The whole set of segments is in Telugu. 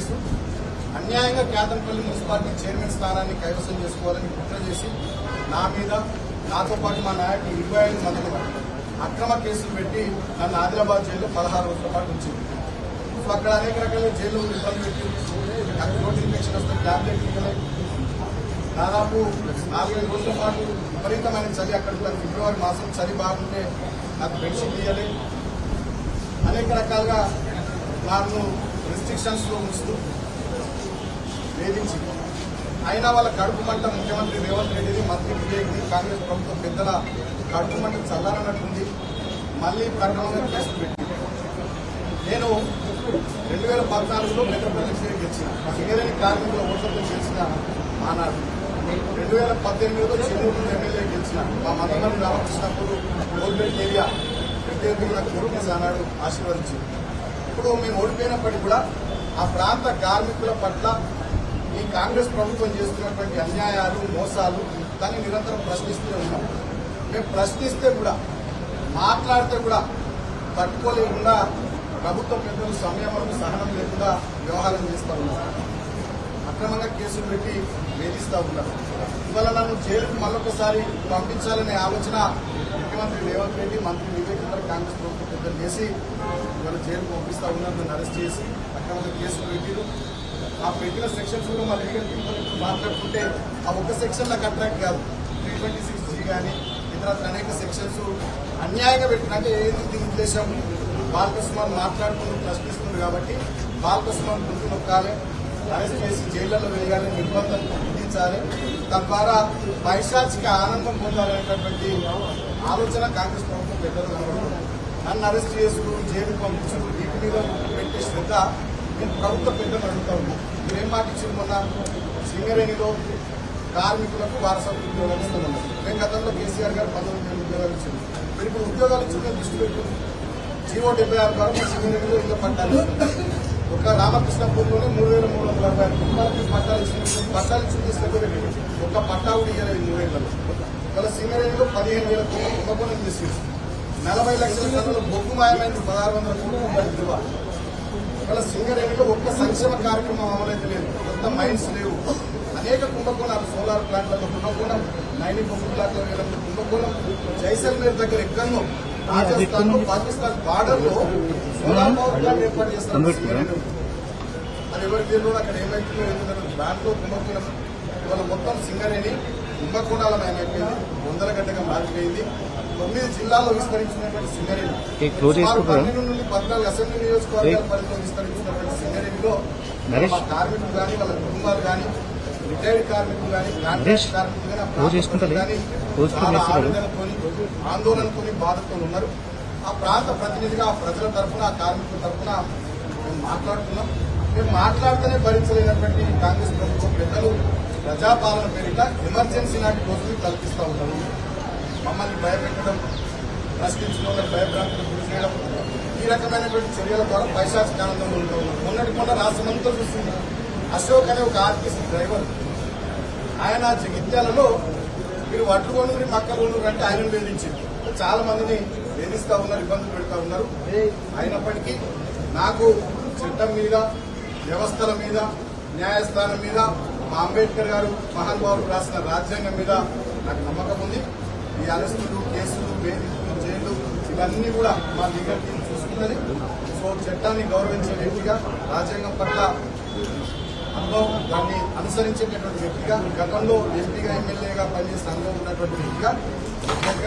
కేసు అన్యాయంగా కేతంపల్లి మున్సిపాలిటీ చైర్మన్ స్థానాన్ని కైవసం చేసుకోవాలని కుట్ర చేసి నా మీద నాతో పాటు మా నాయకులు 25 మంది అక్రమ కేసులు పెట్టి నన్ను ఆదిలాబాద్ జైల్లో 16 రోజుల పాటు ఉంచింది. సో అక్కడ అనేక రకాల జైలు ఇబ్బంది పెట్టి నాకు థ్రోట్ ఇన్ఫెక్షన్ వస్తే ట్యాబ్లెట్ ఇవ్వలేదు. దాదాపు 4-5 రోజుల పాటు విపరీతమైన చలి. అక్కడ ఫిబ్రవరి మాసం చలి బాగుంటే నాకు బెడ్షీట్ ఇవ్వలేదు. అనేక రకాలుగా నన్ను రిస్ట్రిక్షన్స్ లో ఉంచుతూ వేధించి అయినా వాళ్ళ కడుపు మంట ముఖ్యమంత్రి రేవంత్ రెడ్డిని, మంత్రి విజయ్ని, కాంగ్రెస్ ప్రభుత్వం పెద్దల కడుపు మంట చల్లారన్నట్టుంది. మళ్లీ కర్ణంగా కేసులు పెట్టి నేను 2014లో మెట్రోపాలిటన్ గెలిచిన సింగరేణి కార్మికుల ఓట్లతో గెలిచిన ఆనాడు 2018లో చెన్నూరు ఎమ్మెల్యే గెలిచిన మా మందమల్లి రామకృష్ణపూర్ గోల్బెట్ ఏరియా ప్రత్యేకంగా నాకు ఓటేసి ఆనాడు ఆశీర్వదించింది. ఇప్పుడు మేము ఓడిపోయినప్పటికీ కూడా ఆ ప్రాంత కార్మికుల పట్ల ఈ కాంగ్రెస్ ప్రభుత్వం చేస్తున్నటువంటి అన్యాయాలు, మోసాలు దాన్ని నిరంతరం ప్రశ్నిస్తూనే ఉన్నాం. మేము ప్రశ్నిస్తే కూడా, మాట్లాడితే కూడా తట్టుకోలేకుండా ప్రభుత్వ పెద్దలు సంయమనం, సహనం లేకుండా వ్యవహారం చేస్తూ ఉన్నారు. అక్రమంగా కేసులు పెట్టి వేధిస్తూ ఉన్నారు. ఇవాళ నన్ను జైలుకు మళ్ళొకసారి పంపించాలనే ఆలోచన ముఖ్యమంత్రి రేవంత్ రెడ్డి, మంత్రి వివేక్ ఇద్దరు కాంగ్రెస్ ప్రభుత్వ పెద్దలు చేసి ఇవాళ జైలుకు పంపిస్తా ఉన్నారు. నన్ను అరెస్ట్ చేసి అక్రమంగా కేసులు పెట్టారు. ఆ పెట్టిన సెక్షన్స్ కూడా మా లీగల్ మాట్లాడుకుంటే ఆ ఒక్క సెక్షన్ నాకు అట్రాక్ట్ కాదు. 326G కానీ ఇతర అనేక సెక్షన్స్ అన్యాయంగా పెట్టిన అంటే ఏది ఉద్దేశం బాలకృష్ణ మాట్లాడుకుంటూ ప్రశ్నిస్తుంది కాబట్టి బాలకృష్ణ గుర్తు నొక్కాలి, అరెస్ట్ చేసి జైళ్లలో వేయాలి, నిర్బంధం విధించాలి, తద్వారా పైశాచిక ఆనందం పొందాలనేటటువంటి ఆలోచన కాంగ్రెస్ ప్రభుత్వం పెద్దలు నన్ను అరెస్ట్ చేసుడు, జైలు పంపించడం వీటి మీద పెట్టే శ్రద్ధ నేను ప్రభుత్వ పెద్దలు అడుగుతా ఉన్నాను. మీరేం మాట ఇచ్చింది మొన్న సింగరేణిలో కార్మికులకు వారసత్వ ఉద్యోగాలు ఇస్తున్నాం. మేము గతంలో కేసీఆర్ గారు 19 ఉద్యోగాలు ఇచ్చింది. మీరు ఇప్పుడు ఉద్యోగాలు ఇచ్చింది దృష్టి పెట్టుకుంది. జీవో 76 ద్వారా మా సింగరేణిలో ఇల్లు పట్టాలి. ఒక రామకృష్ణపూర్లోనే 3,360 కుటుంబాలకు పట్టాలు ఇచ్చింది. పట్టాలు ఇచ్చింది తీసుకెళ్ళి ఒక పట్టా కూడా ఇవ్వలేదు 3 ఏళ్లలో. ఇవాళ సింగరేణిలో 15,000 కోట్లు కుంభకోణం చేసింది. 40 లక్షల టన్నుల బొగ్గు మాయమైంది. 1600 కోట్లు విలువ. ఇవాళ సింగరేణిలో ఒక్క సంక్షేమ కార్యక్రమం అమలైతే లేదు. కొత్త మైన్స్ లేవు. అనేక కుంభకోణాలు, సోలార్ ప్లాంట్లతో కుంభకోణం, నైనింగ్ బొగ్గు ప్లాంట్ల వేలంలో కుంభకోణం, జైసల్మేర్ దగ్గర ఎక్కడో రాజస్థాన్ లో పాకిస్తాన్ బార్డర్ లో సోలార్ పవర్ ప్లాంట్ ఏర్పాటు చేస్తారు సింగరేణి. అది ఎవరికి తెలియదు. అక్కడ ఏమైతుందో ఏముందో దాంట్లో కుంభకోణం. ఇవాళ మొత్తం సింగరేణి కుంభకోణాల మయమైపోయింది. 100 గంటగా మారిపోయింది. 9 జిల్లాల్లో విస్తరించినటువంటి సింగరేణి 12 నుండి 14 అసెంబ్లీ నియోజకవర్గాల పరిధిలో విస్తరించినటువంటి సింగరేణిలో మా కార్మికులు కానీ, వాళ్ళ కుటుంబాలు కానీ, రిటైర్డ్ కార్మికులు కానీ, కాంట్రాక్ట్ కార్మికులు కానీ చాలా ఆందోళనతో బాధతో ఉన్నారు. ఆ ప్రాంత ప్రతినిధిగా ఆ ప్రజల తరఫున, ఆ కార్మికుల తరఫున మేము మాట్లాడుతున్నాం. మేము మాట్లాడితేనే భరించలేనటువంటి కాంగ్రెస్ ప్రభుత్వం పెద్దలు ప్రజాపాలన పేరిట ఎమర్జెన్సీ నాటి రోజులు కల్పిస్తూ ఉన్నారు. మమ్మల్ని భయపెట్టడం, ప్రశ్నించిన వాళ్ళకి భయభ్రాంతులకు గురి చేయడం, ఈ రకమైనటువంటి చర్యల ద్వారా పైశాచిక ఆనందంలో ఉంటూ ఉన్నారు. మొన్న రాష్ట్రమంతా చూస్తుంది. అశోక్ అనే ఒక ఆర్టీసీ డ్రైవర్, ఆయన జగిత్యాలలో మీరు వడ్లు కొనుగోలు, మక్క కొనుగోలు అంటే ఆయనను వేధించారు. చాలా మందిని వేధిస్తూ ఉన్నారు, ఇబ్బందులు పెడతా ఉన్నారు. అయినప్పటికీ నాకు చట్టం మీద, వ్యవస్థల మీద, న్యాయస్థానం మీద, మా అంబేద్కర్ గారు మహానుభావులు రాసిన రాజ్యాంగం మీద నాకు నమ్మకం ఉంది. ఈ అరెస్టులు, కేసులు, వేధింపులు, జైళ్లు ఇవన్నీ కూడా మా లీగల్ టీం చూసుకుంటుంది. సో చట్టాన్ని గౌరవించే వ్యక్తిగా, రాజ్యాంగం పట్ల అనుభవం, దాన్ని అనుసరించేటటువంటి వ్యక్తిగా, గతంలో ఎంపీగా, ఎమ్మెల్యేగా పనిచేసిన అనుభవం ఉన్నటువంటి వ్యక్తిగా, ఒక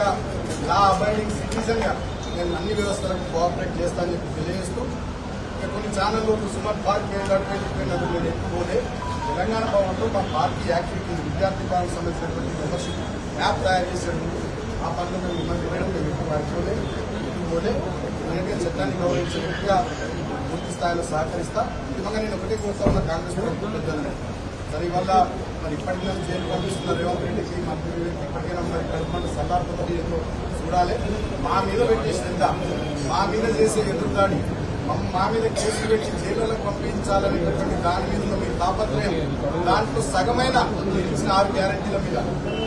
లా అబైడింగ్ సిటిజన్ గా నేను అన్ని వ్యవస్థలకు కోఆపరేట్ చేస్తానని చెప్పి తెలియజేస్తూ, కొన్ని ఛానల్లో సుమారు పార్టీ వెళ్ళిపోయినందుకు నేను ఎక్కువలే తెలంగాణ భవన్లో మా పార్టీ యాక్టివిటీ విద్యార్థి భవన్ సంబంధించినటువంటి మెంబర్షిప్ యాప్ తయారు చేసేందుకు ఆ పనులు మేము ఇబ్బంది వేయడం మేము ఎక్కువ యాక్టివ్లే పోలే ఎందుకంటే చట్టాన్ని గౌరవించే వ్యక్తిగా పూర్తి స్థాయిలో సహకరిస్తా. నిజంగా నేను ఒకటే కోరుతా ఉన్న కాంగ్రెస్ ప్రభుత్వం పెద్దలని సరే ఇవాళ మరి ఇప్పటికీ జైలు పంపిస్తున్న రేవంత్ రెడ్డికి, మంత్రి ఇప్పటికైనా మరి కడుపుమంట సల్లార్పతి ఏంటో చూడాలి. మా మీద పెట్టే శ్రద్ధ, మా మీద చేసే ఎదురుదాడి, మా మీద కేసులు పెట్టి జైళ్లకు పంపించాలనేటటువంటి దాని మీద మీ తాపత్రయం, దాంట్లో సగమైన ఇచ్చిన 6 గ్యారంటీల మీద,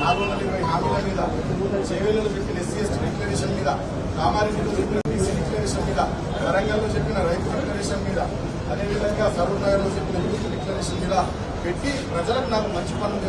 420 హామీల మీద, చేవేళ్లలో చెప్పిన SC/ST డిక్లరేషన్ మీద, కామారెడ్డిలో చెప్పిన BC డిక్లరేషన్ మీద, వరంగల్లో చెప్పిన రైతు డిక్లరేషన్ మీద, అదేవిధంగా సరూర్ నగర్ లో చెప్పిన యూత్ డిక్లరేషన్ మీద పెట్టి ప్రజలకు నాకు మంచి పనులు చేయాలి.